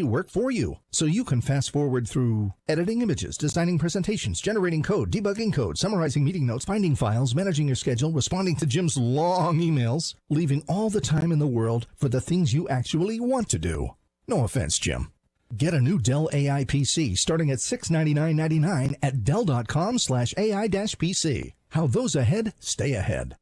work for you, so you can fast forward through editing images, designing presentations, generating code, debugging code, summarizing meeting notes, finding files, managing your schedule, responding to Jim's long emails, leaving all the time in the world for the things you actually want to do. No offense, Jim. Get a new Dell AI PC starting at $699.99 at Dell.com/AI-PC. How those ahead stay ahead.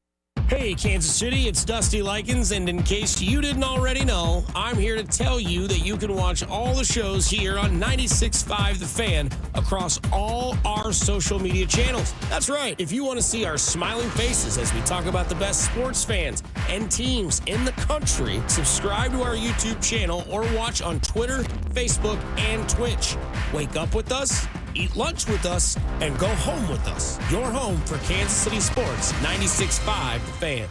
Hey, Kansas City, it's Dusty Likens, and in case you didn't already know, I'm here to tell you that you can watch all the shows here on 96.5 The Fan across all our social media channels. That's right. If you want to see our smiling faces as we talk about the best sports fans and teams in the country, subscribe to our YouTube channel or watch on Twitter, Facebook, and Twitch. Wake up with us, eat lunch with us, and go home with us. Your home for Kansas City sports, 96.5 The Fan.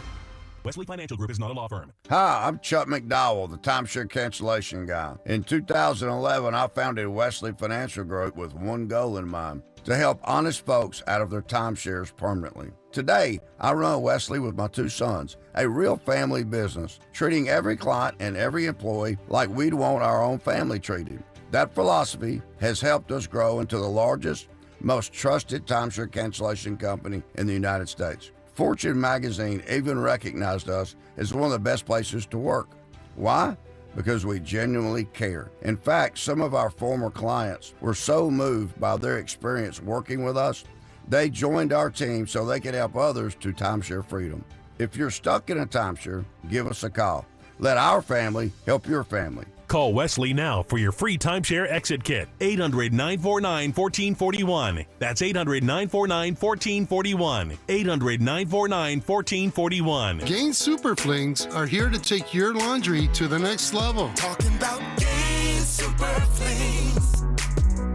Wesley Financial Group is not a law firm. Hi, I'm Chuck McDowell, the timeshare cancellation guy. In 2011, I founded Wesley Financial Group with one goal in mind: to help honest folks out of their timeshares permanently. Today, I run Wesley with my two sons, a real family business, treating every client and every employee like we'd want our own family treated. That philosophy has helped us grow into the largest, most trusted timeshare cancellation company in the United States. Fortune magazine even recognized us as one of the best places to work. Why? Because we genuinely care. In fact, some of our former clients were so moved by their experience working with us, they joined our team so they could help others to timeshare freedom. If you're stuck in a timeshare, give us a call. Let our family help your family. Call Wesley now for your free timeshare exit kit. 800-949-1441. That's 800-949-1441. 800-949-1441. Gain Super Flings are here to take your laundry to the next level. Talking about Gain Super Flings.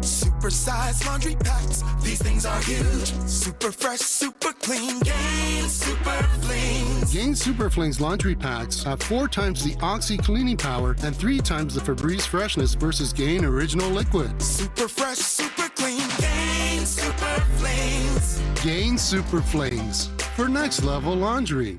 Super-sized laundry packs. These things are huge. Super fresh, super clean. Gain Super Flings. Gain Super Flings laundry packs have 4 times the Oxy cleaning power and 3 times the Febreze freshness versus Gain Original Liquid. Super fresh, super clean. Gain Super Flings. Gain Super Flings for next level laundry.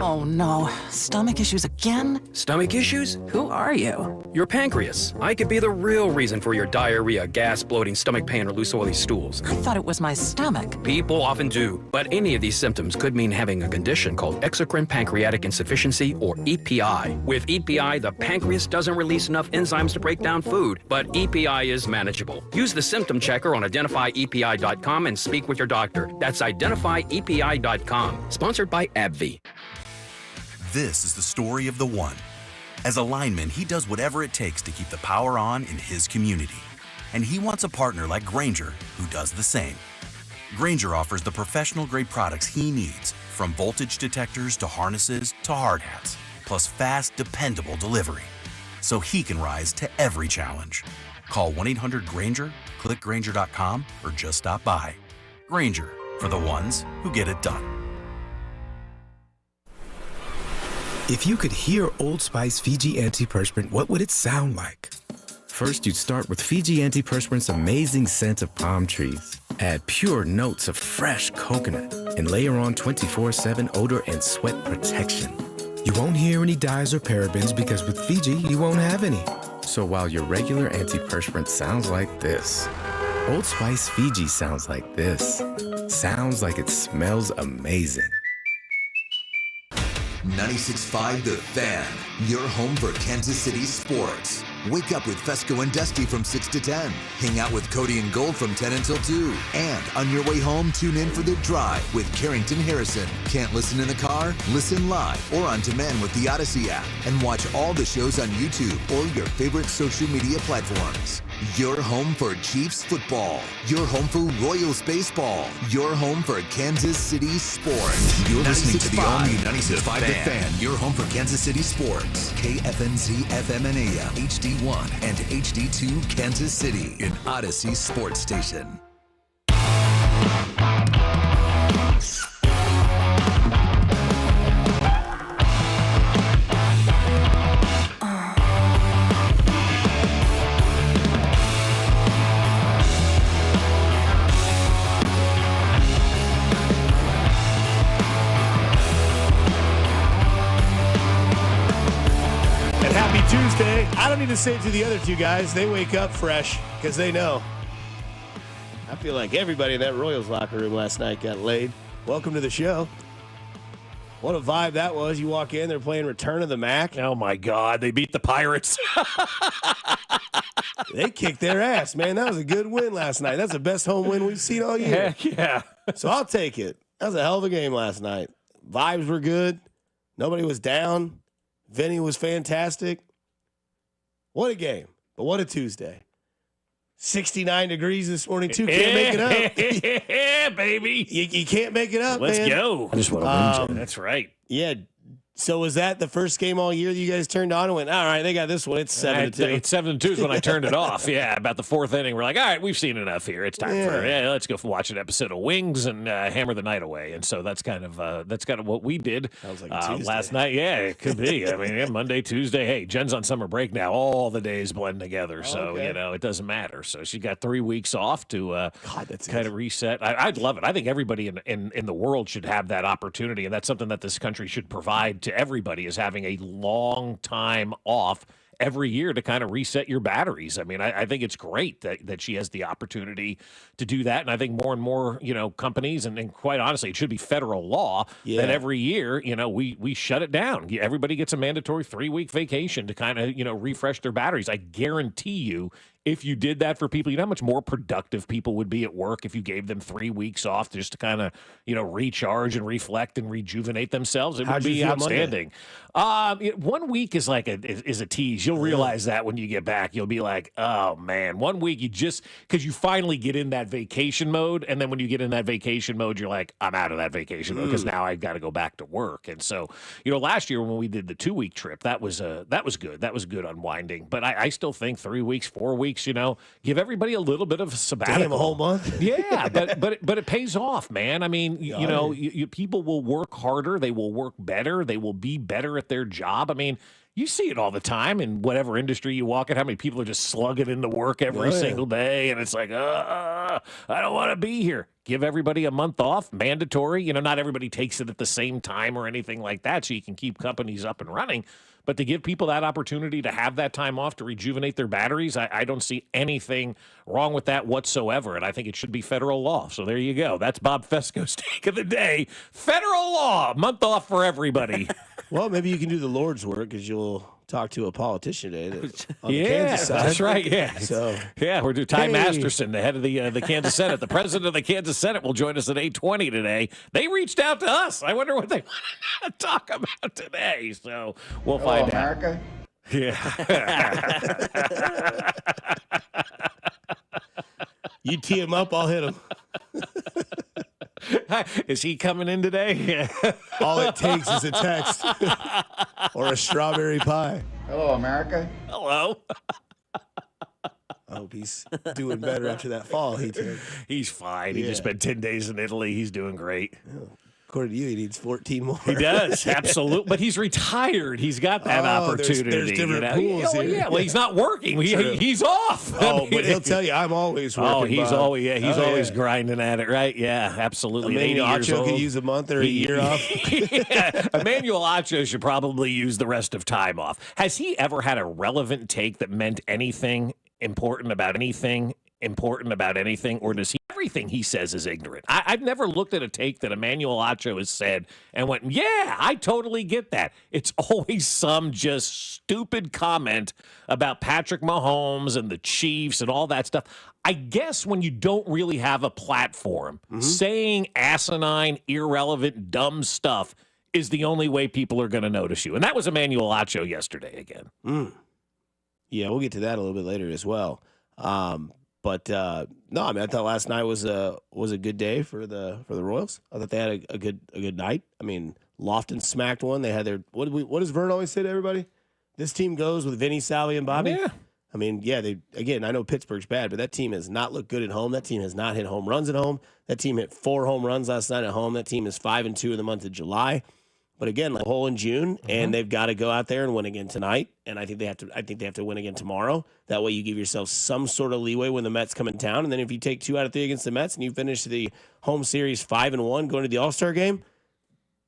Oh no, stomach issues again? Stomach issues? Who are you? Your pancreas. I could be the real reason for your diarrhea, gas, bloating, stomach pain, or loose oily stools. I thought it was my stomach. People often do, but any of these symptoms could mean having a condition called exocrine pancreatic insufficiency, or EPI. With EPI, the pancreas doesn't release enough enzymes to break down food, but EPI is manageable. Use the symptom checker on identifyepi.com and speak with your doctor. That's identifyepi.com. Sponsored by AbbVie. This is the story of the one. As a lineman, he does whatever it takes to keep the power on in his community. And he wants a partner like Grainger who does the same. Grainger offers the professional-grade products he needs, from voltage detectors to harnesses to hard hats, plus fast, dependable delivery, so he can rise to every challenge. Call 1-800-GRAINGER, click Grainger.com, or just stop by. Grainger, for the ones who get it done. If you could hear Old Spice Fiji Antiperspirant, what would it sound like? First, you'd start with Fiji Antiperspirant's amazing scent of palm trees. Add pure notes of fresh coconut and layer on 24/7 odor and sweat protection. You won't hear any dyes or parabens because with Fiji, you won't have any. So while your regular antiperspirant sounds like this, Old Spice Fiji sounds like this. Sounds like it smells amazing. 96.5 The Fan, your home for Kansas City sports. Wake up with Fescoe and Dusty from 6 to 10. Hang out with Cody and Gold from 10 until 2. And on your way home, tune in for The Drive with Carrington Harrison. Can't listen in the car? Listen live or on demand with the Odyssey app. And watch all the shows on YouTube or your favorite social media platforms. Your home for Chiefs football. Your home for Royals baseball. Your home for Kansas City sports. You're listening to the all-new 96.5 The Fan. Your home for Kansas City sports. KFNZ FM and AM, HD1 and HD2 Kansas City, an Odyssey sports station. Tuesday. I don't don't need to say it to the other two guys. They wake up fresh because they know. I feel like everybody in that Royals locker room last night got laid. Welcome to the show. What a vibe that was. You walk in, they're playing Return of the Mac. Oh, my God. They beat the Pirates. They kicked their ass, man. That was a good win last night. That's the best home win we've seen all year. Heck yeah. So I'll take it. That was a hell of a game last night. Vibes were good. Nobody was down. Vinny was fantastic. What a game. But what a Tuesday. 69 degrees this morning, too. Can't make it up. Yeah, baby. You can't make it up, Let's man. go. I just want to win, Jay. That's right. Yeah. So was that the first game all year that you guys turned on and went, all right, they got this one. It's 7-2. It's 7-2 is when I turned it off. Yeah, about the fourth inning. We're like, all right, we've seen enough here. It's time for let's go watch an episode of Wings and hammer the night away. And so that's kind of what we did last night. Yeah, it could be. I mean, Monday, Tuesday. Hey, Jen's on summer break now. All the days blend together, so it doesn't matter. So she got 3 weeks off to kind of reset. I'd love it. I think everybody in the world should have that opportunity, and that's something that this country should provide to everybody. Is having a long time off every year to kind of reset your batteries. I mean, I think it's great that she has the opportunity to do that. And I think more and more, companies, and quite honestly, it should be federal law that every year, we shut it down. Everybody gets a mandatory 3-week vacation to kind of, refresh their batteries. I guarantee you, if you did that for people, you know how much more productive people would be at work if you gave them 3 weeks off just to kind of, recharge and reflect and rejuvenate themselves. It would be outstanding. 1 week is like a tease. You'll realize that when you get back. You'll be like, oh, man, 1 week because you finally get in that vacation mode. And then when you get in that vacation mode, you're like, I'm out of that vacation mode because now I've got to go back to work. And so, last year when we did the 2-week trip, that was good. That was good unwinding. But I still think 3 weeks, 4 weeks, give everybody a little bit of a sabbatical. Damn, a whole month? Yeah, but it pays off, man. I mean, people will work harder. They will work better. They will be better at their job. I mean, you see it all the time in whatever industry you walk in. How many people are just slugging into work every single day, and it's like, I don't want to be here. Give everybody a month off, mandatory. Not everybody takes it at the same time or anything like that, so you can keep companies up and running. But to give people that opportunity to have that time off to rejuvenate their batteries, I don't see anything wrong with that whatsoever. And I think it should be federal law. So there you go. That's Bob Fescoe's take of the day. Federal law, month off for everybody. Well, maybe you can do the Lord's work because you'll talk to a politician today. On the Kansas side. That's right. Yeah. So we're doing Ty Masterson, the head of the Kansas Senate. The president of the Kansas Senate will join us at 8:20 today. They reached out to us. I wonder what they want to talk about today. So we'll find America. out. Yeah. You tee him up, I'll hit him. Is he coming in today? All it takes is a text or a strawberry pie. Hello, America. Hello. I hope he's doing better after that fall he took. He's fine. He just spent 10 days in Italy. He's doing great. According to you, he needs 14 more. He does, absolutely. But he's retired. He's got that opportunity. There's different pools here. Yeah, well, he's not working. He's off. But he'll tell you, I'm always working. Oh, he's Bob. always grinding at it, right? Yeah, absolutely. Emmanuel Acho could use a month or a year off. Emmanuel Acho should probably use the rest of time off. Has he ever had a relevant take that meant anything important about anything? Or does he everything he says is ignorant? I've never looked at a take that Emmanuel Acho has said and went, yeah, I totally get that. It's always some just stupid comment about Patrick Mahomes and the Chiefs and all that stuff. I guess when you don't really have a platform, saying asinine, irrelevant, dumb stuff is the only way people are going to notice you. And that was Emmanuel Acho yesterday again. Yeah, we'll get to that a little bit later as well. But no, I mean, I thought last night was a good day for the Royals. I thought they had a good night. I mean, Lofton smacked one. They had their what does Vern always say to everybody? This team goes with Vinny, Salvi, and Bobby. Yeah. I mean, I know Pittsburgh's bad, but that team has not looked good at home. That team has not hit home runs at home. That team hit 4 home runs last night at home. That team is 5-2 in the month of July. But again, like a hole in June, and they've got to go out there and win again tonight. And I think they have to win again tomorrow. That way, you give yourself some sort of leeway when the Mets come in town. And then if you take 2 out of 3 against the Mets and you finish the home series 5-1, going to the All-Star game,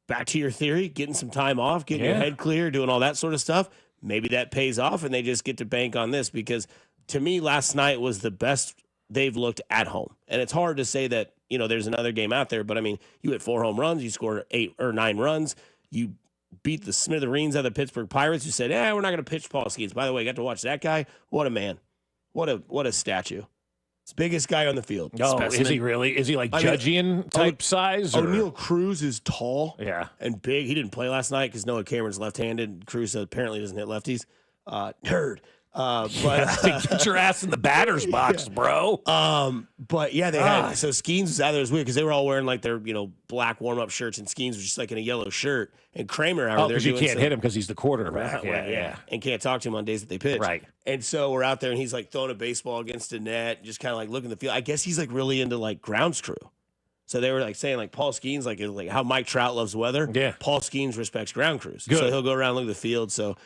back to your theory, getting some time off, getting your head clear, doing all that sort of stuff. maybe that pays off and they just get to bank on this, because to me, last night was the best they've looked at home. And it's hard to say that, there's another game out there, but I mean, you hit 4 home runs, you scored 8 or 9 runs, you beat the smithereens out of the Pittsburgh Pirates, who said, we're not going to pitch Paul Skeens. By the way, I got to watch that guy. What a man. What a statue. It's the biggest guy on the field. Oh, is he really? Is he like Judgian type size? O'Neal Cruz is tall and big. He didn't play last night because Noah Cameron's left-handed. Cruz apparently doesn't hit lefties. Nerd. But get your ass in the batter's box, bro. But yeah, they had so Skeens was out there. It was weird because they were all wearing like their black warm-up shirts, and Skeens was just like in a yellow shirt, and Kramer out there. Because you can't hit him because he's the quarterback. Yeah, and can't talk to him on days that they pitch. Right. And so we're out there, and he's like throwing a baseball against a net, just kind of like looking at the field. I guess he's like really into like grounds crew. So they were like saying like Paul Skeens like how Mike Trout loves weather. Yeah. Paul Skeens respects ground crews. Good. So he'll go around and look at the field. So.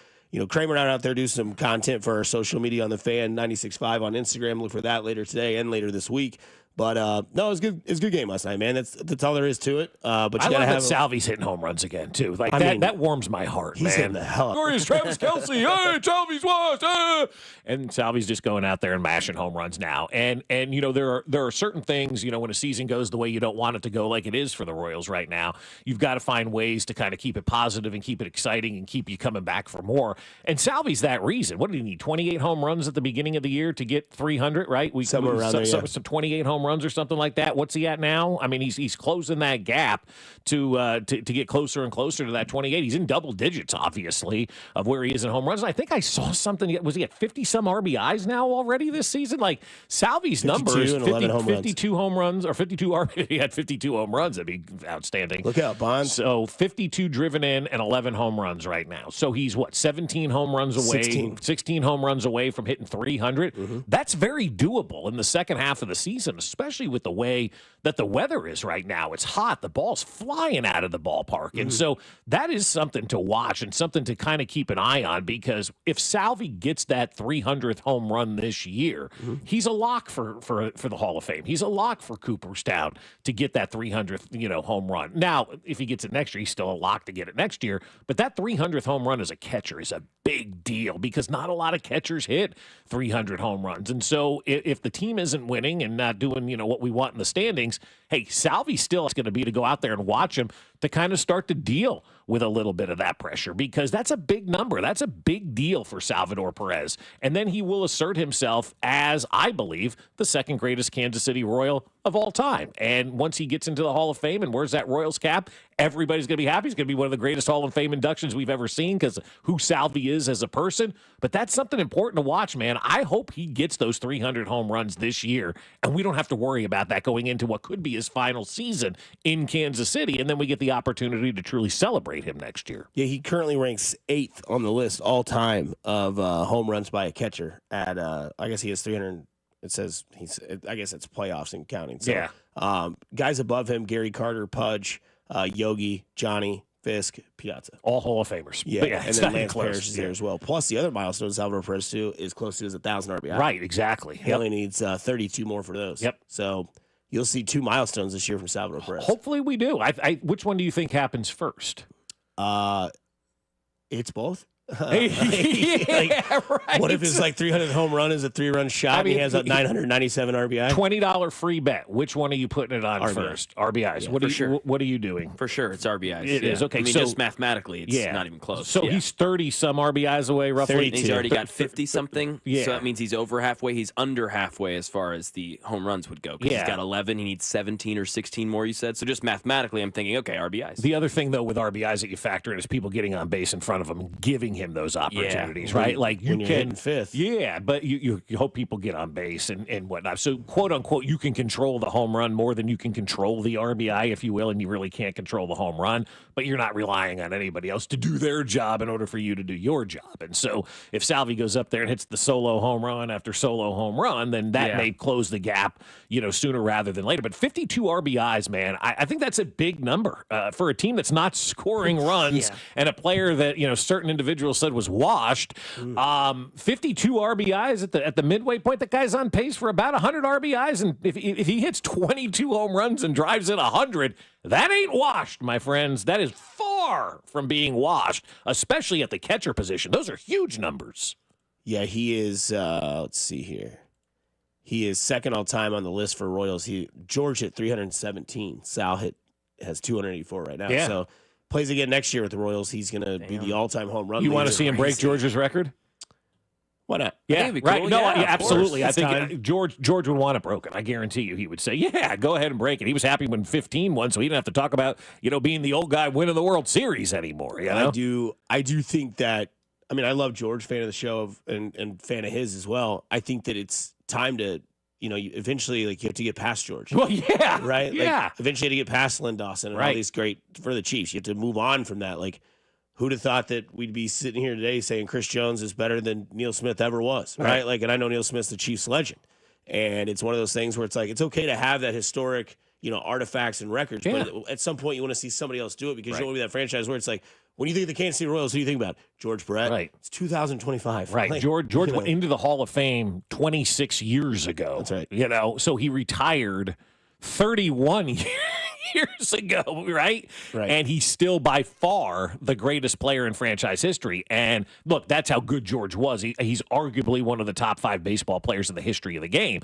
Kramer out there do some content for our social media on the Fan 96.5 on Instagram. Look for that later today and later this week. But no, it was good. It was a good game last night, man. That's all there is to it. But you gotta have Salvy's hitting home runs again too. Like that warms my heart, he's man. hitting the hell. Glorious Travis Kelce, hey, Salvy's watch, and Salvy's just going out there and mashing home runs now. And there are certain things, when a season goes the way you don't want it to go, like it is for the Royals right now. You've got to find ways to kind of keep it positive and keep it exciting and keep you coming back for more. And Salvy's that reason. What did he need? 28 home runs at the beginning of the year to get 300, right? Somewhere around there, some 28 home runs or something like that. What's he at now? I mean, he's closing that gap to get closer and closer to that 28. He's in double digits, obviously, of where he is in home runs. And I think I saw something. Was he at 50-some RBIs now already this season? Like, Salvy's number is 52 home runs, or 52 RBIs. He had 52 home runs. That'd be outstanding. Look out, Bond. So 52 driven in and 11 home runs right now. So he's, 17 home runs away? 16 home runs away from hitting 300. Mm-hmm. That's very doable in the second half of the season, especially with the way that the weather is right now. It's hot. The ball's flying out of the ballpark. And so that is something to watch and something to kind of keep an eye on, because if Salvy gets that 300th home run this year, he's a lock for the Hall of Fame. He's a lock for Cooperstown to get that 300th, home run. Now, if he gets it next year, he's still a lock to get it next year. But that 300th home run as a catcher is a big deal, because not a lot of catchers hit 300 home runs. And so if the team isn't winning and not doing, what we want in the standings, hey, Salvy still is going to be to go out there and watch him to kind of start to deal with a little bit of that pressure, because that's a big number. That's a big deal for Salvador Perez. And then he will assert himself as, I believe, the second greatest Kansas City Royal of all time. And once he gets into the Hall of Fame and wears that Royals cap, everybody's going to be happy. He's going to be one of the greatest Hall of Fame inductions we've ever seen, because of who Salvy is as a person. But that's something important to watch, man. I hope he gets those 300 home runs this year, and we don't have to worry about that going into what could be his final season in Kansas City, and then we get the opportunity to truly celebrate him next year. Yeah, he currently ranks 8th on the list all time of home runs by a catcher at, I guess he has 300. It says I guess it's playoffs and counting. So, yeah. Guys above him: Gary Carter, Pudge, Yogi, Johnny, Fisk, Piazza. All Hall of Famers. Yeah, and then Lance Parrish is there as well. Plus, the other milestone Salvador Perez too is close to his 1,000 RBI. Right, exactly. He only needs 32 more for those. Yep. So you'll see 2 milestones this year from Salvador Perez. Hopefully we do. Which one do you think happens first? It's both. Right. What if his 300th home run is a 3-run shot and he has 997 RBI? $20 free bet. Which one are you putting it on RBI. first? RBIs. Yeah, What are you doing? For sure, it's RBIs. It is. Okay, I mean, so just mathematically, it's not even close. So he's 30-some RBIs away, roughly. He's already got 50-something. Yeah. So that means he's over halfway. He's under halfway as far as the home runs would go. Because he's got 11. He needs 17 or 16 more, you said. So just mathematically, I'm thinking, okay, RBIs. The other thing, though, with RBIs that you factor in is people getting on base in front of him and giving him those opportunities. Right? Like you can 5th. Yeah, but you hope people get on base and whatnot. So, quote unquote, you can control the home run more than you can control the RBI, if you will, and you really can't control the home run, but you're not relying on anybody else to do their job in order for you to do your job. And so if Salvy goes up there and hits the solo home run after solo home run, then that may close the gap, sooner rather than later. But 52 RBIs, man, I think that's a big number for a team that's not scoring runs and a player that, certain individuals individual said was washed. 52 RBIs at the midway point. That guy's on pace for about 100 RBIs, and if he hits 22 home runs and drives in 100, that ain't washed, my friends. That is far from being washed, especially at the catcher position. Those are huge numbers. Yeah, he is. Let's see here. He is second all time on the list for Royals. George hit 317. Sal has 284 right now. Yeah. So plays again next year with the Royals. He's going to be the all-time home run leader. You want to see him break George's record? Why not? Yeah, Cool. right. No, Yeah, absolutely. I think time. George would want it broken. I guarantee you he would say, yeah, go ahead and break it. He was happy when 15 won, so he didn't have to talk about, being the old guy winning the World Series anymore. You know? I do think that, I love George, fan of the show and fan of his as well. I think that it's time to, eventually, you have to get past George. Well, yeah. Right? Yeah. Eventually you have to get past Lynn Dawson and all these great, for the Chiefs. You have to move on from that. Who'd have thought that we'd be sitting here today saying Chris Jones is better than Neil Smith ever was, right? And I know Neil Smith's the Chiefs legend. And it's one of those things where it's it's okay to have that historic, artifacts and records, but at some point you want to see somebody else do it because you don't want to be that franchise where it's when you think of the Kansas City Royals, who do you think about? George Brett. Right. It's 2025. Right. George went into the Hall of Fame 26 years ago. That's right. So he retired 31 years ago, right? And he's still by far the greatest player in franchise history. And look, that's how good George was. He's arguably one of the top 5 baseball players in the history of the game.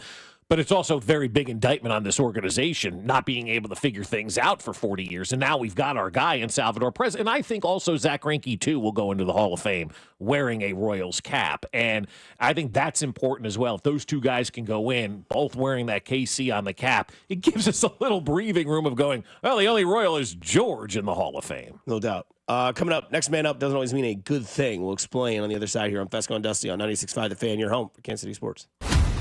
But it's also a very big indictment on this organization not being able to figure things out for 40 years. And now we've got our guy in Salvador Perez. And I think also Zach Greinke, too, will go into the Hall of Fame wearing a Royals cap. And I think that's important as well. If those two guys can go in, both wearing that KC on the cap, it gives us a little breathing room of going, well, the only Royal is George in the Hall of Fame. No doubt. Coming up, next man up doesn't always mean a good thing. We'll explain on the other side here on Fescoe and Dusty on 96.5 The Fan, your home for Kansas City Sports.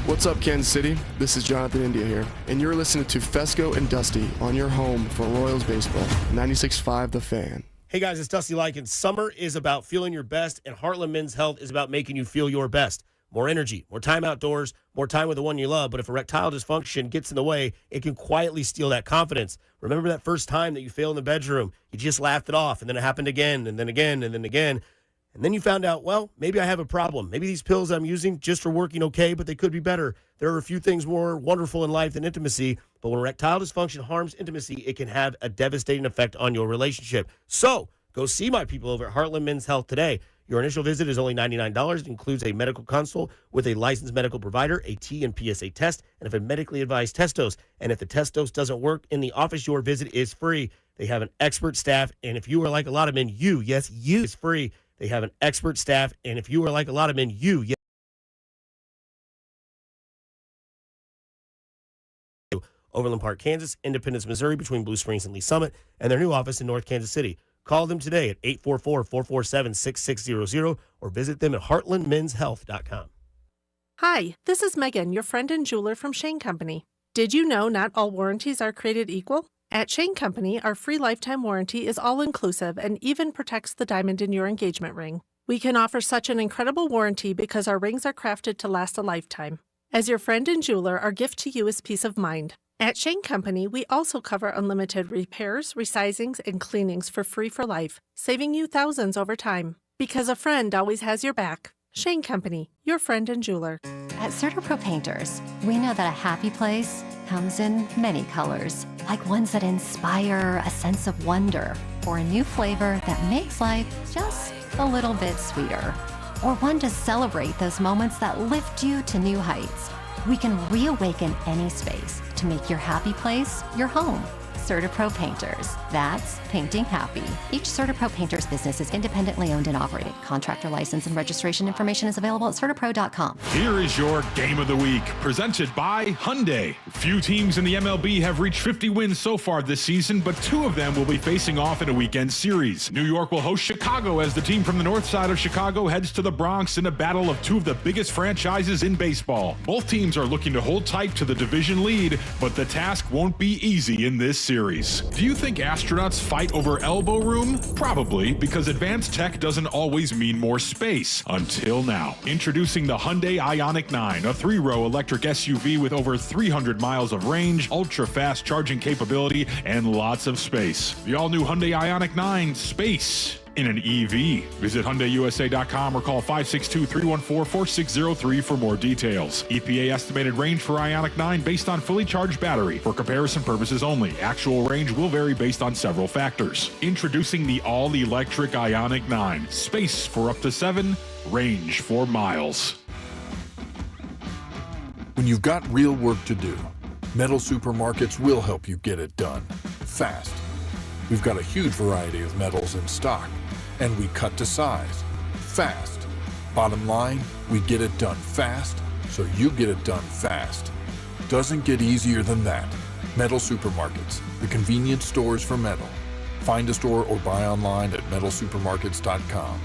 What's up, Kansas City? This is Jonathan India here, and you're listening to Fescoe and Dusty on your home for Royals baseball, 96.5 The Fan. Hey guys, it's Dusty Likens. Summer is about feeling your best, and Heartland Men's Health is about making you feel your best. More energy, more time outdoors, more time with the one you love. But if erectile dysfunction gets in the way, it can quietly steal that confidence. Remember that first time that you failed in the bedroom? You just laughed it off, and then it happened again, and then again, and then again. And then you found out, well, maybe I have a problem. Maybe these pills I'm using just are working okay, but they could be better. There are a few things more wonderful in life than intimacy. But when erectile dysfunction harms intimacy, it can have a devastating effect on your relationship. So go see my people over at Heartland Men's Health today. Your initial visit is only $99. It includes a medical consult with a licensed medical provider, a T and PSA test, and if a medically advised test dose. And if the test dose doesn't work in the office, your visit is free. They have an expert staff, and if you are like a lot of men, you is free. They have an expert staff, and if you are like a lot of men, Overland Park, Kansas, Independence, Missouri, between Blue Springs and Lee Summit, and their new office in North Kansas City. Call them today at 844-447-6600 or visit them at heartlandmenshealth.com. Hi, this is Megan, your friend and jeweler from Shane Company. Did you know not all warranties are created equal? At Shane Company, our free lifetime warranty is all-inclusive and even protects the diamond in your engagement ring. We can offer such an incredible warranty because our rings are crafted to last a lifetime. As your friend and jeweler, our gift to you is peace of mind. At Shane Company, we also cover unlimited repairs, resizings, and cleanings for free for life, saving you thousands over time. Because a friend always has your back. Shane Company, your friend and jeweler. At CertaPro Painters, we know that a happy place comes in many colors, like ones that inspire a sense of wonder, or a new flavor that makes life just a little bit sweeter, or one to celebrate those moments that lift you to new heights. We can reawaken any space to make your happy place your home. CertaPro Painters. That's painting happy. Each CertaPro Painters business is independently owned and operated. Contractor license and registration information is available at CertaPro.com. Here is your Game of the Week, presented by Hyundai. Few teams in the MLB have reached 50 wins so far this season, but 2 of them will be facing off in a weekend series. New York will host Chicago as the team from the north side of Chicago heads to the Bronx in a battle of 2 of the biggest franchises in baseball. Both teams are looking to hold tight to the division lead, but the task won't be easy in this series. Do you think astronauts fight over elbow room? Probably, because advanced tech doesn't always mean more space. Until now. Introducing the Hyundai Ioniq 9, a 3-row electric SUV with over 300 miles of range, ultra-fast charging capability, and lots of space. The all-new Hyundai Ioniq 9, space in an EV. Visit HyundaiUSA.com or call 562-314-4603 for more details. EPA estimated range for Ioniq 9 based on fully charged battery. For comparison purposes only, actual range will vary based on several factors. Introducing the all-electric Ioniq 9. Space for up to 7, range for miles. When you've got real work to do, Metal Supermarkets will help you get it done fast. We've got a huge variety of metals in stock, and we cut to size fast. Bottom line, we get it done fast, so you get it done fast. Doesn't get easier than that. Metal Supermarkets, the convenience stores for metal. Find a store or buy online at metalsupermarkets.com.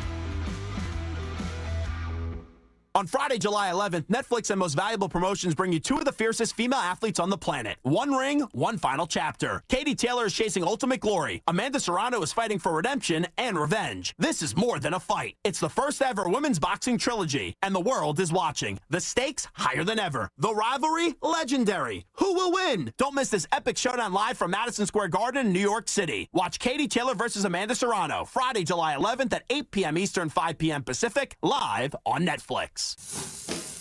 On Friday, July 11th, Netflix and Most Valuable Promotions bring you two of the fiercest female athletes on the planet. One ring, one final chapter. Katie Taylor is chasing ultimate glory. Amanda Serrano is fighting for redemption and revenge. This is more than a fight. It's the first ever women's boxing trilogy, and the world is watching. The stakes higher than ever. The rivalry legendary. Who will win? Don't miss this epic showdown live from Madison Square Garden in New York City. Watch Katie Taylor versus Amanda Serrano Friday, July 11th at 8 p.m. Eastern, 5 p.m. Pacific, live on Netflix.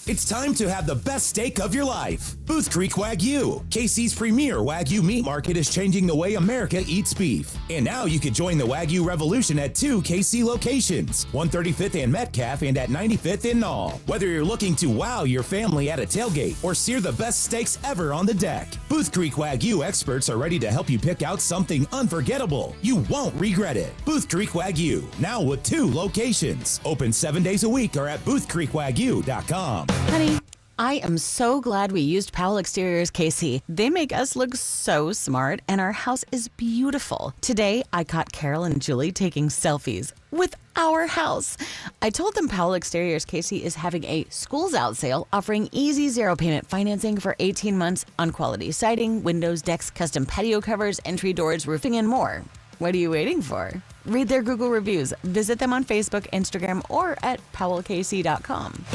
It's time to have the best steak of your life. Booth Creek Wagyu, KC's premier Wagyu meat market, is changing the way America eats beef. And now you can join the Wagyu revolution at 2 KC locations, 135th and Metcalf and at 95th in Knoll. Whether you're looking to wow your family at a tailgate or sear the best steaks ever on the deck, Booth Creek Wagyu experts are ready to help you pick out something unforgettable. You won't regret it. Booth Creek Wagyu, now with 2 locations. Open 7 days a week or at boothcreekwagyu.com. Honey, I am so glad we used Powell Exteriors KC. They make us look so smart, and our house is beautiful. Today, I caught Carol and Julie taking selfies with our house. I told them Powell Exteriors KC is having a schools out sale offering easy 0 payment financing for 18 months on quality siding, windows, decks, custom patio covers, entry doors, roofing, and more. What are you waiting for? Read their Google reviews, visit them on Facebook, Instagram, or at powellkc.com.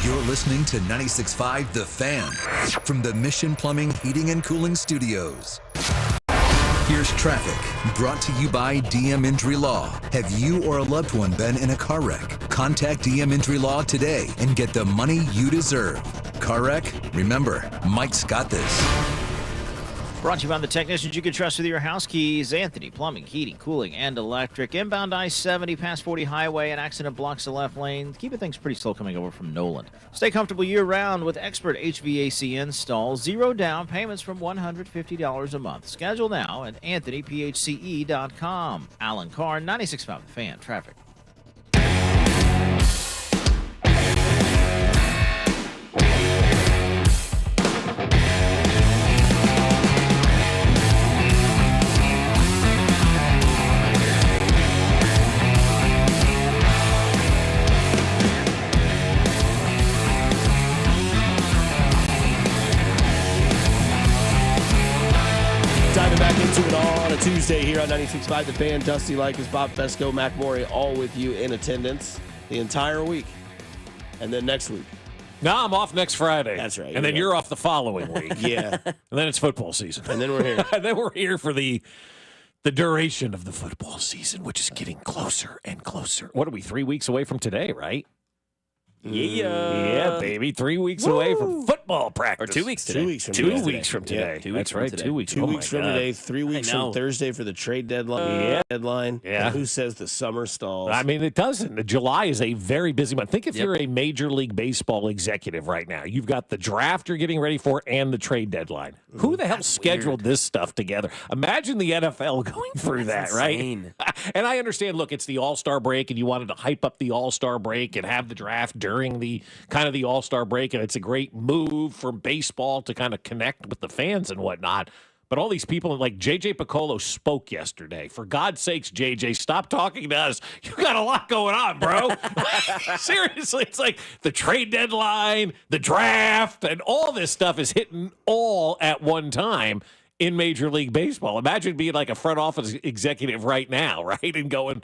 You're listening to 96.5 The Fan from the Mission Plumbing, Heating, and Cooling Studios. Here's traffic, brought to you by DM Injury Law. Have you or a loved one been in a car wreck? Contact DM Injury Law today and get the money you deserve. Car wreck? Remember, Mike's got this. Brought to you by the technicians you can trust with your house keys. Anthony Plumbing, Heating, Cooling, and Electric. Inbound I-70 past 40 Highway. An accident blocks the left lane, keeping things pretty slow coming over from Noland. Stay comfortable year-round with expert HVAC installs. 0 down payments from $150 a month. Schedule now at anthonyphce.com. Alan Carr, 96.5 The Fan. Traffic. Diving back into it all on a Tuesday here on 96.5 The Fan. Dusty Likens, Bob Fescoe, Mac Morey, all with you in attendance the entire week. And then next week. No, I'm off next Friday. That's right. And then you're off the following week. Yeah. And then it's football season. And then we're here. And then we're here for the duration of the football season, which is getting closer and closer. What are we, 3 weeks away from today, right? Yeah, baby. 3 weeks away from football practice. Or 2 weeks today. 2 weeks from 2 today. weeks from today. Yeah, 2 weeks That's from right. today. 2 weeks. 2 Oh weeks my from God. today, 3 weeks from Thursday for the trade deadline. Deadline. Yeah. And who says the summer stalls? I mean, it doesn't. July is a very busy month. Think if you're a Major League Baseball executive right now. You've got the draft you're getting ready for and the trade deadline. Who the hell scheduled this stuff together? Imagine the NFL going through that, insane. right? And I understand, look, it's the All-Star break, and you wanted to hype up the All-Star break and have the draft during the kind of the All-Star break, and it's a great move for baseball to kind of connect with the fans and whatnot. But all these people, like J.J. Piccolo spoke yesterday. For God's sakes, J.J., stop talking to us. You got a lot going on, bro. Seriously, it's like the trade deadline, the draft, and all this stuff is hitting all at one time in Major League Baseball. Imagine being like a front office executive right now, right? And going,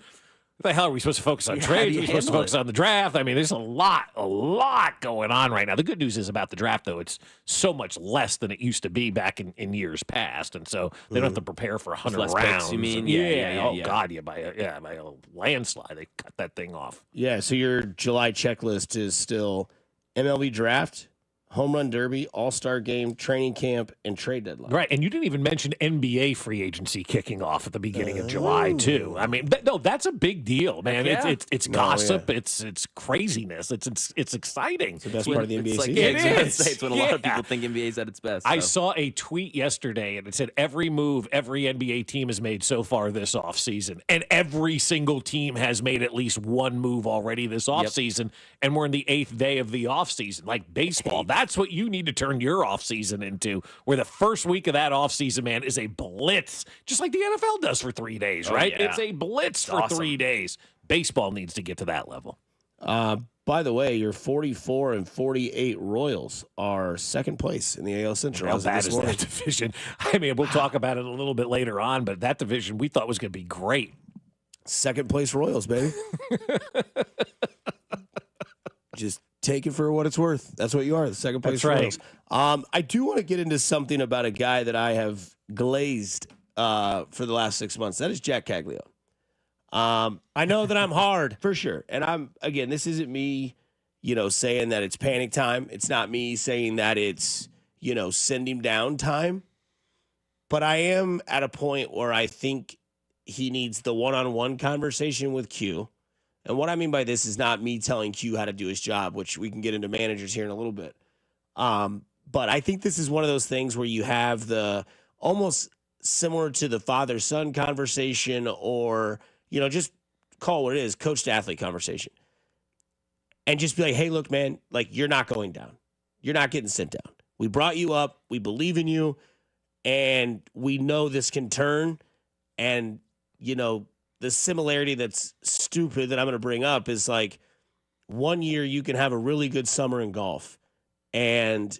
What the hell are we supposed to focus on? Yeah, Trades? how do Are we you supposed to handle focus on the draft? I mean, there's a lot going on right now. The good news is about the draft, though, it's so much less than it used to be back in years past, and so they don't have to prepare for 100 less rounds. picks, you mean? Yeah. Yeah. God, by a landslide, they cut that thing off. Yeah, so your July checklist is still MLB draft, home run derby, all-star game, training camp, and trade deadline. Right, and you didn't even mention NBA free agency kicking off at the beginning of July too. I mean, that's a big deal, man. Yeah. It's gossip, it's craziness, it's exciting. It's the best part of the NBA It's like, season. it's when a lot of people think NBA is at its best. I so. saw a tweet yesterday, and it said every move every NBA team has made so far this offseason, and every single team has made at least one move already this offseason, and we're in the 8th day of the offseason. Like baseball, that's what you need to turn your offseason into, where the first week of that offseason, man, is a blitz, just like the NFL does for 3 days, right? Yeah. It's a blitz for awesome. 3 days. Baseball needs to get to that level. By the way, your 44 and 48 Royals are second place in the AL Central. How as of bad this is morning. that division? I mean, we'll talk about it a little bit later on, but that division we thought was going to be great. Second place Royals, baby. Just take it for what it's worth. That's what you are, the second place That's Royals. I do want to get into something about a guy that I have glazed for the last 6 months. That is Jack Caglione. I know that I'm hard for sure. And this isn't me, saying that it's panic time. It's not me saying that it's, send him down time. But I am at a point where I think he needs the one-on-one conversation with Q. And what I mean by this is not me telling Q how to do his job, which we can get into managers here in a little bit. But I think this is one of those things where you have the almost similar to the father-son conversation, or, just call it what it is, coach to athlete conversation. And just be like, hey, look, man, like, you're not going down. You're not getting sent down. We brought you up. We believe in you. And we know this can turn. And, the similarity that's stupid that I'm going to bring up is like 1 year you can have a really good summer in golf, and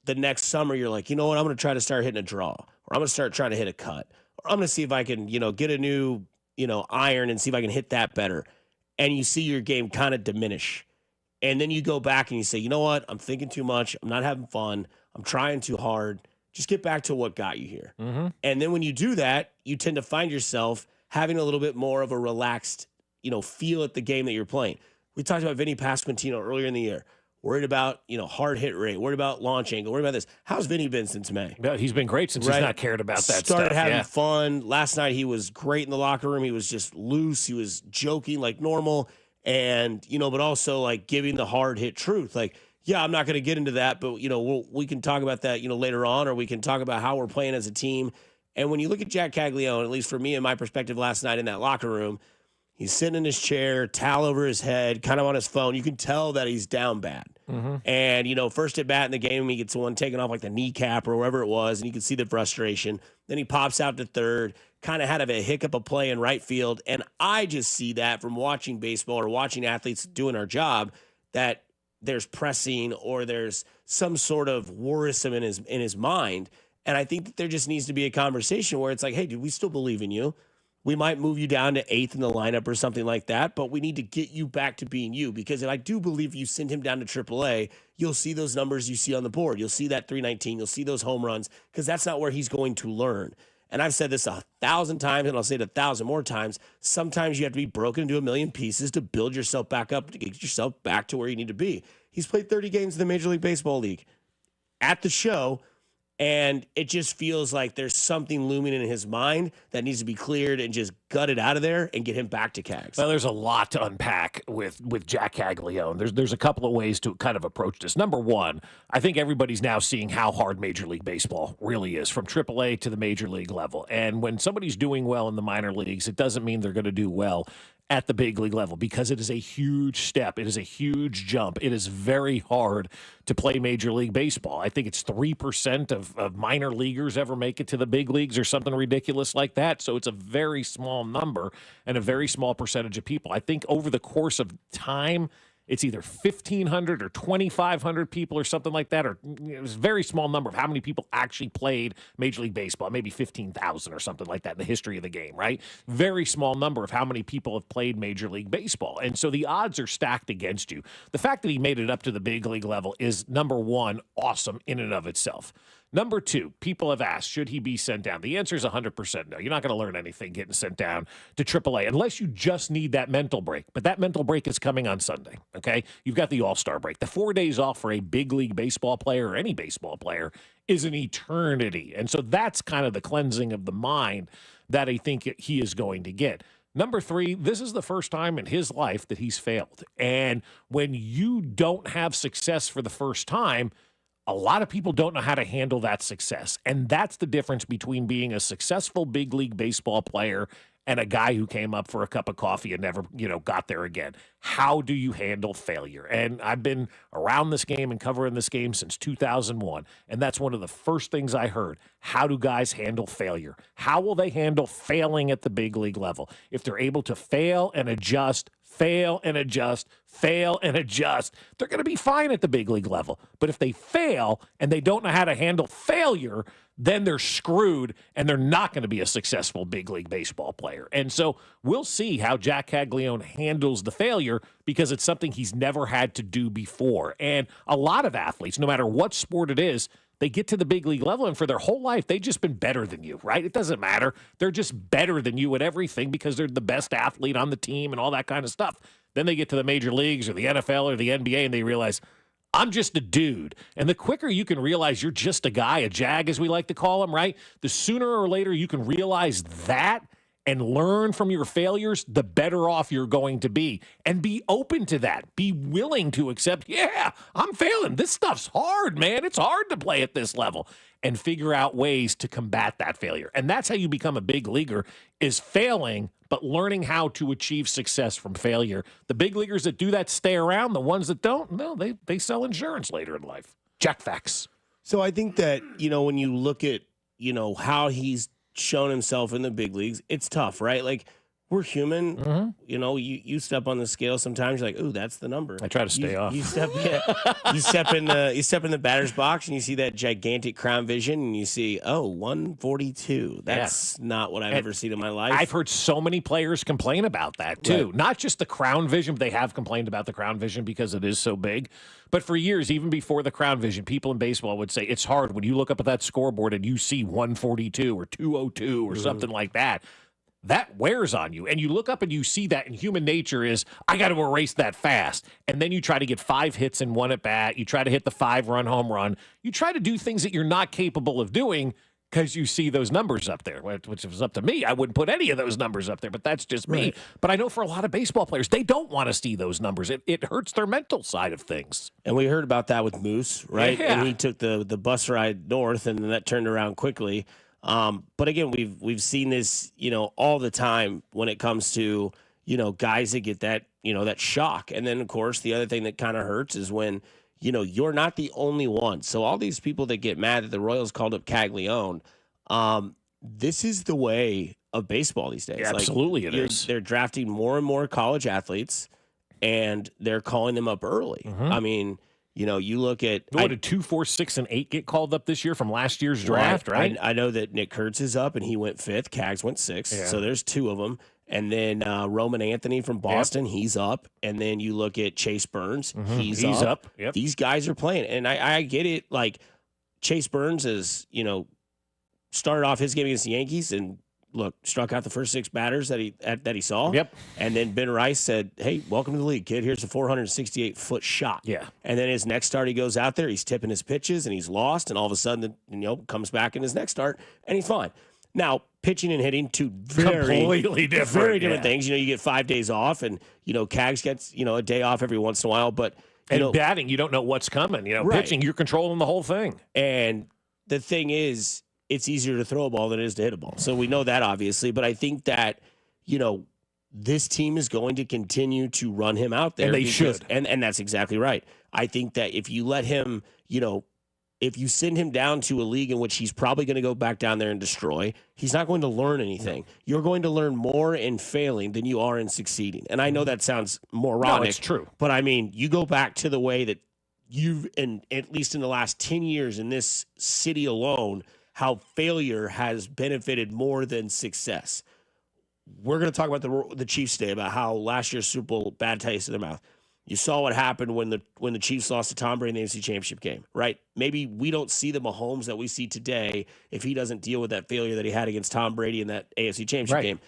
the next summer you're like, you know what, I'm going to try to start hitting a draw, or I'm going to start trying to hit a cut, or I'm going to see if I can, get a new, iron and see if I can hit that better. And you see your game kind of diminish. And then you go back and you say, you know what, I'm thinking too much. I'm not having fun. I'm trying too hard. Just get back to what got you here. Mm-hmm. And then when you do that, you tend to find yourself having a little bit more of a relaxed, feel at the game that you're playing. We talked about Vinny Pasquantino earlier in the year. Worried about, hard hit rate, worried about launch angle, worried about this. How's Vinny been since May? Yeah, he's been great since he's not cared about that Started stuff. having fun. Last night he was great in the locker room. He was just loose. He was joking like normal. And, but also like giving the hard hit truth. Like, yeah, I'm not going to get into that, but, we can talk about that, later on, or we can talk about how we're playing as a team. And when you look at Jack Caglione, at least for me and my perspective last night in that locker room, he's sitting in his chair, towel over his head, kind of on his phone. You can tell that he's down bad. Mm-hmm. And, first at bat in the game, he gets one taken off like the kneecap or wherever it was, and you can see the frustration. Then he pops out to third, kind of had a hiccup of play in right field. And I just see that from watching baseball or watching athletes doing our job, that there's pressing or there's some sort of worrisome in his mind. And I think that there just needs to be a conversation where it's like, hey, dude, we still believe in you. We might move you down to 8th in the lineup or something like that, but we need to get you back to being you. Because if I do believe if you send him down to AAA, you'll see those numbers you see on the board. You'll see that 319. You'll see those home runs, because that's not where he's going to learn. And I've said this 1,000 times, and I'll say it 1,000 more times. Sometimes you have to be broken into a million pieces to build yourself back up, to get yourself back to where you need to be. He's played 30 games in the Major League Baseball League. At the show, and it just feels like there's something looming in his mind that needs to be cleared and just gutted out of there and get him back to Cags. Well, there's a lot to unpack with Jack Caglione. There's a couple of ways to kind of approach this. Number one, I think everybody's now seeing how hard Major League Baseball really is, from AAA to the Major League level. And when somebody's doing well in the minor leagues, it doesn't mean they're going to do well at the big league level, because it is a huge step. It is a huge jump. It is very hard to play Major League Baseball. I think it's 3% of minor leaguers ever make it to the big leagues or something ridiculous like that. So it's a very small number and a very small percentage of people. I think over the course of time, It's either 1,500 or 2,500 people or something like that, or it was a very small number of how many people actually played Major League Baseball, maybe 15,000 or something like that in the history of the game, right? Very small number of how many people have played Major League Baseball. And so the odds are stacked against you. The fact that he made it up to the big league level is, number one, awesome in and of itself. Number two, people have asked, should he be sent down? The answer is 100% no. You're not going to learn anything getting sent down to AAA unless you just need that mental break. But that mental break is coming on Sunday, okay? You've got the All-Star break. The 4 days off for a big league baseball player or any baseball player is an eternity. And so that's kind of the cleansing of the mind that I think he is going to get. Number three, this is the first time in his life that he's failed. And when you don't have success for the first time, a lot of people don't know how to handle that success. And that's the difference between being a successful big league baseball player and a guy who came up for a cup of coffee and never, got there again. How do you handle failure? And I've been around this game and covering this game since 2001. And that's one of the first things I heard. How do guys handle failure? How will they handle failing at the big league level? If they're able to fail and adjust, fail and adjust, fail and adjust, they're going to be fine at the big league level. But if they fail and they don't know how to handle failure, then they're screwed and they're not going to be a successful big league baseball player. And so we'll see how Jack Caglione handles the failure because it's something he's never had to do before. And a lot of athletes, no matter what sport it is, they get to the big league level, and for their whole life, they've just been better than you, right? It doesn't matter. They're just better than you at everything because they're the best athlete on the team and all that kind of stuff. Then they get to the major leagues or the NFL or the NBA, and they realize, I'm just a dude. And the quicker you can realize you're just a guy, a jag as we like to call him, right? The sooner or later you can realize that and learn from your failures, the better off you're going to be. And be open to that. Be willing to accept, yeah, I'm failing. This stuff's hard, man. It's hard to play at this level. And figure out ways to combat that failure. And that's how you become a big leaguer, is failing, but learning how to achieve success from failure. The big leaguers that do that stay around. The ones that don't, no, they sell insurance later in life. Jack Facts. So I think that, when you look at, how he's shown himself in the big leagues, it's tough, right? Like, we're human. Mm-hmm. You step on the scale sometimes, you're like, ooh, that's the number. I try to stay off. You step in the batter's box and you see that gigantic crown vision and you see, 142. That's not what I've ever seen in my life. I've heard so many players complain about that too. Right. Not just the crown vision, but they have complained about the crown vision because it is so big. But for years, even before the crown vision, people in baseball would say it's hard when you look up at that scoreboard and you see 142 or 202 or something like that. That wears on you. And you look up and you see that, and human nature is, I got to erase that fast. And then you try to get 5 hits in one at bat. You try to hit the 5-run home run. You try to do things that you're not capable of doing because you see those numbers up there, which if it was up to me, I wouldn't put any of those numbers up there, but that's just me. But I know for a lot of baseball players, they don't want to see those numbers. It hurts their mental side of things. And we heard about that with Moose, right? Yeah. And he took the bus ride north, and then that turned around quickly. But again, we've seen this, all the time when it comes to, guys that get that, that shock. And then, of course, the other thing that kind of hurts is when, you're not the only one. So all these people that get mad that the Royals called up Caglione, this is the way of baseball these days. Yeah, absolutely it is. They're drafting more and more college athletes, and they're calling them up early. Mm-hmm. I mean, you look at... What did 2, 4, 6, and 8 get called up this year from last year's draft, right? I know that Nick Kurtz is up, and he went 5th. Cags went 6th. Yeah. So there's 2 of them. And then Roman Anthony from Boston, he's up. And then you look at Chase Burns, he's up. Yep. These guys are playing. And I get it. Like, Chase Burns is, started off his game against the Yankees and, struck out the first 6 batters that he saw. Yep. And then Ben Rice said, hey, welcome to the league, kid. Here's a 468-foot shot. Yeah. And then his next start, he goes out there, he's tipping his pitches, and he's lost. And all of a sudden, comes back in his next start, and he's fine. Now, pitching and hitting, 2 completely different things. You get 5 days off, and, Cags gets, a day off every once in a while. But, batting, you don't know what's coming. Pitching, you're controlling the whole thing. And the thing is, it's easier to throw a ball than it is to hit a ball. So we know that, obviously. But I think that, this team is going to continue to run him out there. And they should. And that's exactly right. I think that if you let him, if you send him down to a league in which he's probably going to go back down there and destroy, he's not going to learn anything. No. You're going to learn more in failing than you are in succeeding. And I know that sounds moronic. No, it's true. But I mean, you go back to the way that you've, and at least in the last 10 years in this city alone, how failure has benefited more than success. We're going to talk about the Chiefs today, about how last year's Super Bowl, bad taste in their mouth. You saw what happened when the Chiefs lost to Tom Brady in the AFC Championship game, right? Maybe we don't see the Mahomes that we see today if he doesn't deal with that failure that he had against Tom Brady in that AFC Championship game.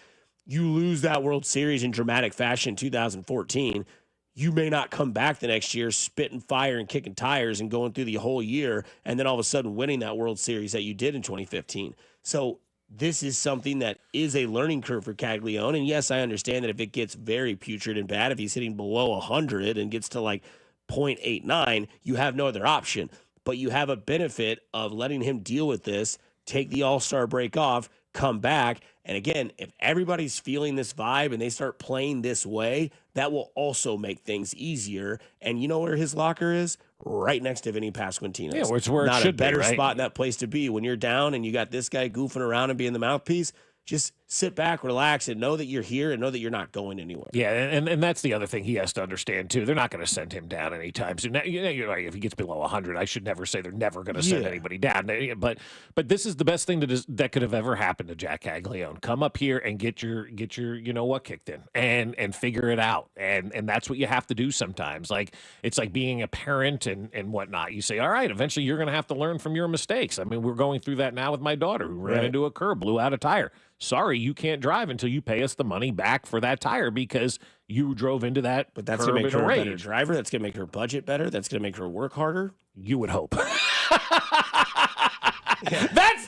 You lose that World Series in dramatic fashion in 2014. You may not come back the next year spitting fire and kicking tires and going through the whole year and then all of a sudden winning that World Series that you did in 2015. So this is something that is a learning curve for Caglione. And yes, I understand that if it gets very putrid and bad, if he's hitting below 100 and gets to like 0.89, you have no other option. But you have a benefit of letting him deal with this, take the All-Star break off, come back. And again, if everybody's feeling this vibe and they start playing this way, that will also make things easier. And you know where his locker is? Right next to Vinny Pasquantino's. Yeah, it's where it Not should a better be, right? spot in that place to be. When you're down and you got this guy goofing around and being the mouthpiece, just sit back, relax, and know that you're here and know that you're not going anywhere. Yeah, and that's the other thing he has to understand, too. They're not going to send him down anytime soon. Now, you're right, if he gets below 100, I should never say they're never going to send anybody down. But this is the best thing that could have ever happened to Jack Caglione. Come up here and get your you know what kicked in and figure it out. And that's what you have to do sometimes. Like, it's like being a parent and whatnot. You say, all right, eventually you're going to have to learn from your mistakes. I mean, we're going through that now with my daughter who ran into a curb, blew out a tire. Sorry, you can't drive until you pay us the money back for that tire because you drove into that. But that's going to make her a better driver. That's going to make her budget better. That's going to make her work harder. You would hope. That's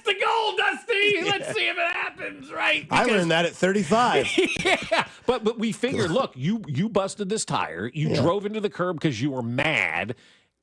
the goal, Dusty. Let's see if it happens, right? I learned that at 35. Yeah, but we figured, look, you busted this tire. You drove into the curb because you were mad.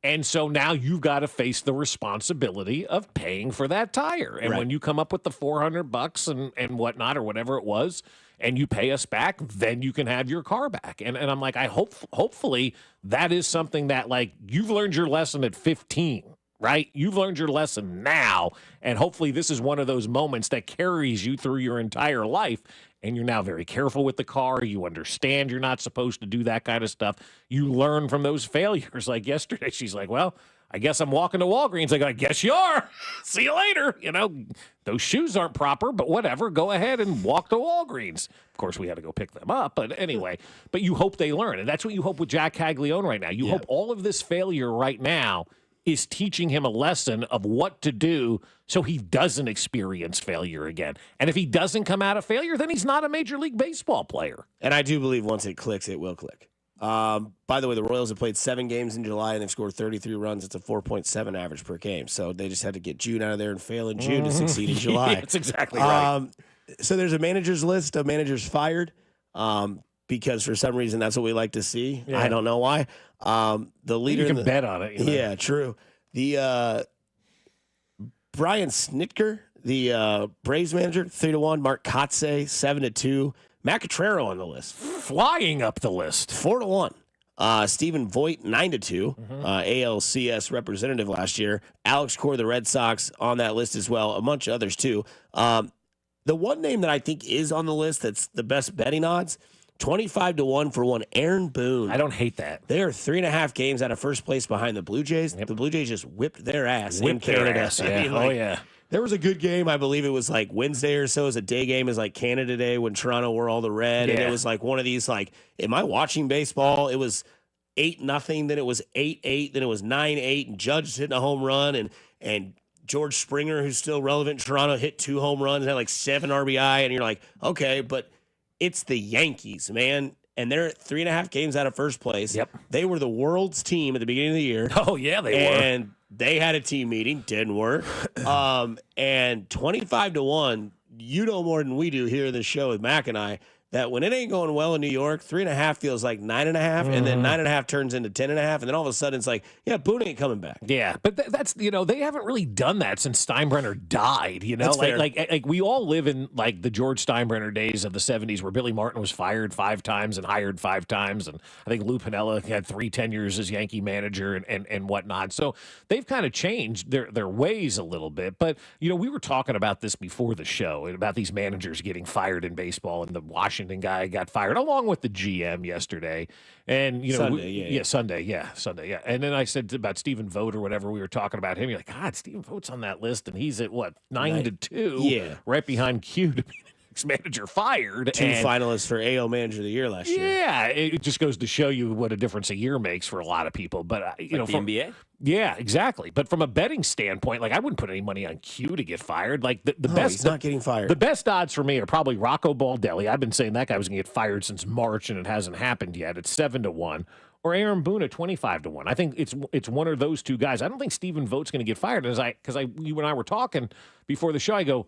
And so now you've got to face the responsibility of paying for that tire. And when you come up with the $400 and whatnot or whatever it was, and you pay us back, then you can have your car back. And I'm like, hopefully that is something that, like, you've learned your lesson at 15, right? You've learned your lesson now. And hopefully this is one of those moments that carries you through your entire life. And you're now very careful with the car. You understand you're not supposed to do that kind of stuff. You learn from those failures. Like yesterday, she's like, well, I guess I'm walking to Walgreens. I go, I guess you are. See you later. You know, those shoes aren't proper, but whatever. Go ahead and walk to Walgreens. Of course, we had to go pick them up. But anyway, but you hope they learn. And that's what you hope with Jack Caglione right now. You hope all of this failure right now is teaching him a lesson of what to do so he doesn't experience failure again. And if he doesn't come out of failure, then he's not a Major League Baseball player. And I do believe once it clicks, it will click. By the way, the Royals have played 7 games in July, and they've scored 33 runs. It's a 4.7 average per game. So they just had to get June out of there and fail in June to succeed in July. That's exactly right. So there's a manager's list of managers fired because for some reason that's what we like to see. Yeah. I don't know why. The leader you can bet on it. You know? Yeah, true. The Brian Snitker, the Braves manager, 3-1. Mark Kotze, 7-2. Matt Catrero on the list, flying up the list, 4-1. Stephen Voigt, 9-2. ALCS representative last year. Alex Cora, the Red Sox, on that list as well. A bunch of others too. The one name that I think is on the list that's the best betting odds, 25-1 for one, Aaron Boone. I don't hate that. They are 3.5 games out of first place behind the Blue Jays. Yep. The Blue Jays just whipped their ass in Canada. Ass, yeah. I mean, like, oh, yeah. There was a good game. I believe it was like Wednesday or so. It was a day game. It was like Canada Day when Toronto wore all the red. And it was like one of these, like, am I watching baseball? It was 8-0. Then it was 8-8. Then it was 9-8. And Judge hitting a home run. And George Springer, who's still relevant in Toronto, hit 2 home runs and had like 7 RBI. And you're like, okay, but it's the Yankees, man. And they're 3.5 games out of first place. Yep. They were the world's team at the beginning of the year. Oh, yeah, they were. And they had a team meeting. Didn't work. And 25-1, you know more than we do here in the show with Mac and I, that when it ain't going well in New York, 3.5 feels like 9.5, and then 9.5 turns into 10.5, and then all of a sudden it's like, yeah, Boone ain't coming back. Yeah, but that's they haven't really done that since Steinbrenner died. That's fair. Like we all live in like the George Steinbrenner days of the 70s, where Billy Martin was fired 5 times and hired 5 times, and I think Lou Piniella had 3 tenures as Yankee manager and whatnot. So they've kind of changed their ways a little bit. But we were talking about this before the show about these managers getting fired in baseball, and the Washington guy got fired along with the GM yesterday. And Sunday. And then I said about Stephen Vogt or whatever, we were talking about him. You're like, God, Stephen Vogt's on that list, and he's at what 9-2, right behind Q to be the next manager fired. 2 finalists for AL Manager of the Year last year. Yeah, it just goes to show you what a difference a year makes for a lot of people. But the NBA. Yeah, exactly. But from a betting standpoint, like I wouldn't put any money on Q to get fired. Like the best, he's not getting fired. The best odds for me are probably Rocco Baldelli. I've been saying that guy was going to get fired since March, and it hasn't happened yet. It's 7-1. Or Aaron Boone at 25-1. I think it's one of those 2 guys. I don't think Stephen Vogt's going to get fired. Because you and I were talking before the show, I go,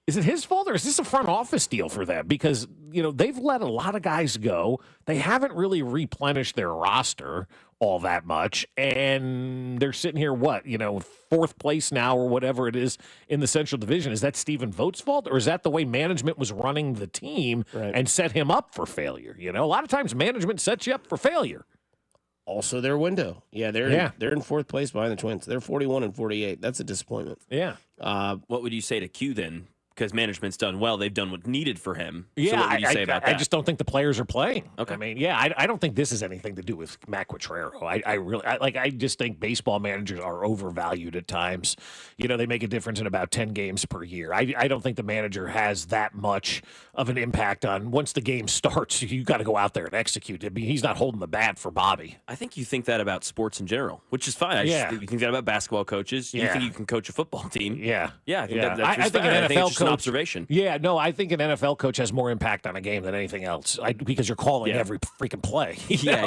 is it his fault or is this a front office deal for them? Because, they've let a lot of guys go. They haven't really replenished their roster all that much. And they're sitting here, 4th place now or whatever it is in the Central Division. Is that Stephen Vogt's fault, or is that the way management was running the team and set him up for failure? A lot of times management sets you up for failure. Also their window. Yeah, they're in 4th place behind the Twins. They're 41 and 48. That's a disappointment. Yeah. What would you say to Q then? Because management's done well. They've done what's needed for him. Yeah, so what would you say about that? I just don't think the players are playing. Okay. I mean, I don't think this has anything to do with Matt Quatrero. I just think baseball managers are overvalued at times. They make a difference in about 10 games per year. I don't think the manager has that much of an impact on once the game starts. You got to go out there and execute. I mean, he's not holding the bat for Bobby. I think you think that about sports in general, which is fine. You think that about basketball coaches. You think you can coach a football team. Yeah. Yeah, I think an NFL coach, an observation. Yeah, no, I think an NFL coach has more impact on a game than anything else because you're calling every freaking play. Yeah.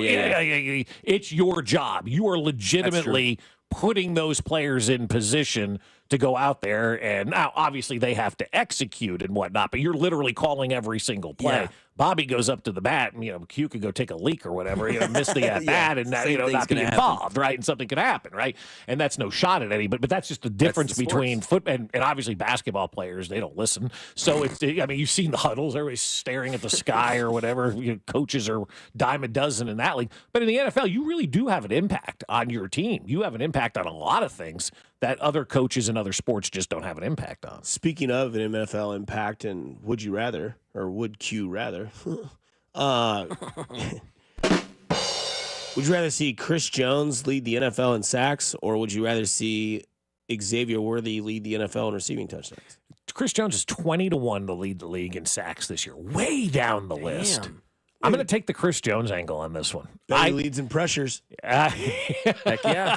It's your job. You are legitimately putting those players in position to go out there, and now obviously they have to execute and whatnot, but you're literally calling every single play. Yeah. Bobby goes up to the bat, and Q could go take a leak or whatever, miss the at bat, and not be involved, right? And something could happen, right? And that's no shot at any, but that's just the difference between and obviously basketball players, they don't listen. So you've seen the huddles, everybody's staring at the sky or whatever. Coaches are dime a dozen in that league, but in the NFL, you really do have an impact on your team. You have an impact on a lot of things that other coaches in other sports just don't have an impact on. Speaking of an NFL impact and would you rather, or would Q rather, would you rather see Chris Jones lead the NFL in sacks, or would you rather see Xavier Worthy lead the NFL in receiving touchdowns? Chris Jones is 20-1 to lead the league in sacks this year. Way down the list. I'm going to take the Chris Jones angle on this one. He leads in pressures. Heck yeah.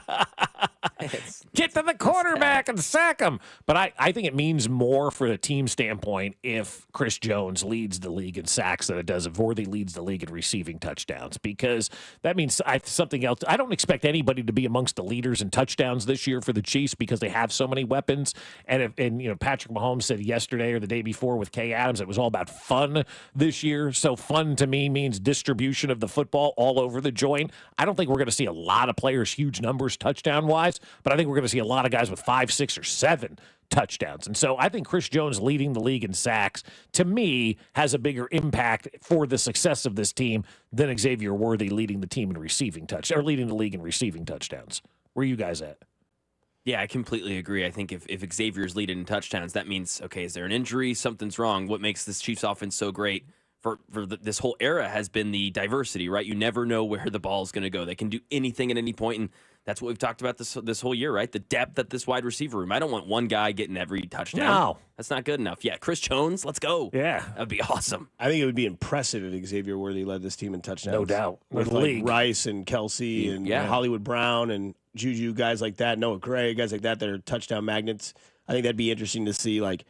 Get to the quarterback and sack him. But I think it means more for the team standpoint if Chris Jones leads the league in sacks than it does if Worthy leads the league in receiving touchdowns, because that means something else. I don't expect anybody to be amongst the leaders in touchdowns this year for the Chiefs because they have so many weapons. And Patrick Mahomes said yesterday or the day before with Kay Adams, it was all about fun this year. So fun to me means distribution of the football all over the joint. I don't think we're going to see a lot of players, huge numbers touchdown-wise, but I think we're going to see a lot of guys with 5, 6, or 7 touchdowns. And so I think Chris Jones leading the league in sacks, to me, has a bigger impact for the success of this team than Xavier Worthy leading the team in receiving or leading the league in receiving touchdowns. Where are you guys at? Yeah, I completely agree. I think if Xavier's leading in touchdowns, that means, okay, is there an injury? Something's wrong. What makes this Chiefs offense so great this whole era has been the diversity, right? You never know where the ball is going to go. They can do anything at any point, and that's what we've talked about this whole year, right? The depth at this wide receiver room. I don't want one guy getting every touchdown. No. That's not good enough. Yeah, Chris Jones, let's go. Yeah. That would be awesome. I think it would be impressive if Xavier Worthy led this team in touchdowns. No doubt. With Rice and Kelsey and Hollywood Brown and Juju, guys like that, Noah Gray, guys like that are touchdown magnets. I think that'd be interesting to see, like,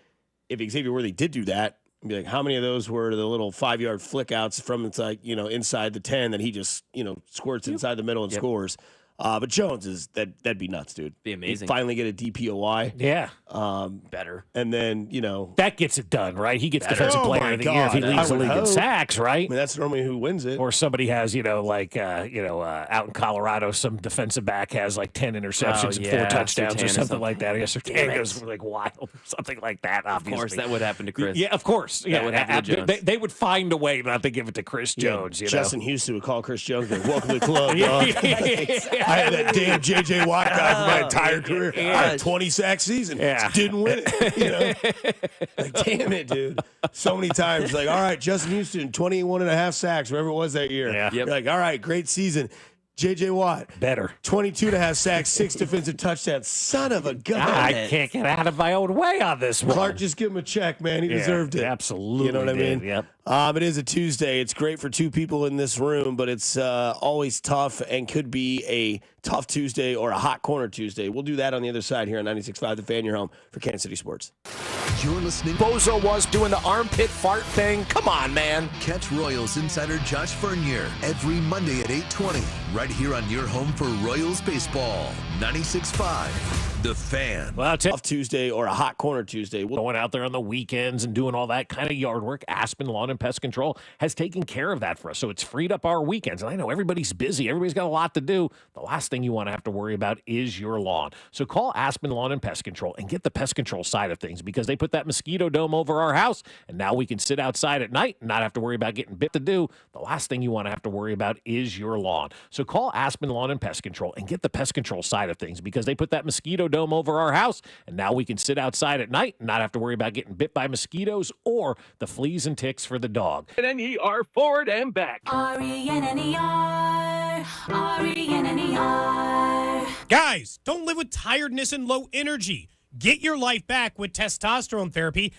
if Xavier Worthy did do that, be like, how many of those were the little 5-yard flick outs from inside, inside the 10 that he just, squirts inside the middle and scores. But Jones that'd be nuts, dude. Be amazing. He'd finally get a DPOY. Yeah. Better. And then, that gets it done, right? He gets Better. Defensive Oh Player my of the Year if he God, leads I the would league in hope. sacks, right? I mean, that's normally who wins it. Or somebody has, out in Colorado, some defensive back has like 10 interceptions and 4 touchdowns or something like that. I guess Sertan goes like wild or something like that, obviously. Of course, that would happen to Chris. Yeah, of course. That would happen to Jones. They would find a way not to give it to Chris Jones. Justin Houston would call Chris Jones, like, welcome to the club, dog. I had that damn J.J. Watt guy for my entire career. I had 20 sack season. Didn't win it. Like, damn it, dude. So many times. Like, all right, Justin Houston, 21 and a half sacks, whatever it was that year. Yeah. You're like, all right, great season. J.J. Watt. Better. 22 and a half sacks, 6 defensive touchdowns. Son of a gun. I can't get out of my own way on this one. Clark, just give him a check, man. He deserved it. Absolutely. You know what I mean? Yep. It is a Tuesday. It's great for 2 people in this room, but it's always tough and could be a tough Tuesday or a hot corner Tuesday. We'll do that on the other side here on 96.5 The Fan, your home for Kansas City Sports. You're listening. Bozo was doing the armpit fart thing. Come on, man. Catch Royals insider Josh Fernier every Monday at 8:20, right here on your home for Royals baseball. 96.5 The Fan. Well, tough Tuesday or a hot corner Tuesday. Going out there on the weekends and doing all that kind of yard work, Aspen Lawn and Pest Control has taken care of that for us. So it's freed up our weekends. And I know everybody's busy. Everybody's got a lot to do. The last thing you want to have to worry about is your lawn. So call Aspen Lawn and Pest Control and get the pest control side of things, because they put that mosquito dome over our house, and now we can sit outside at night and not have to worry about getting bit to do. The last thing you want to have to worry about is your lawn. So call Aspen Lawn and Pest Control and get the pest control side of things, because they put that mosquito dome over our house, and now we can sit outside at night and not have to worry about getting bit by mosquitoes or the fleas and ticks for the dog. N-E-R forward and back. R-E-N-N-E-R, R-E-N-N-E-R. Guys, don't live with tiredness and low energy. Get your life back with testosterone therapy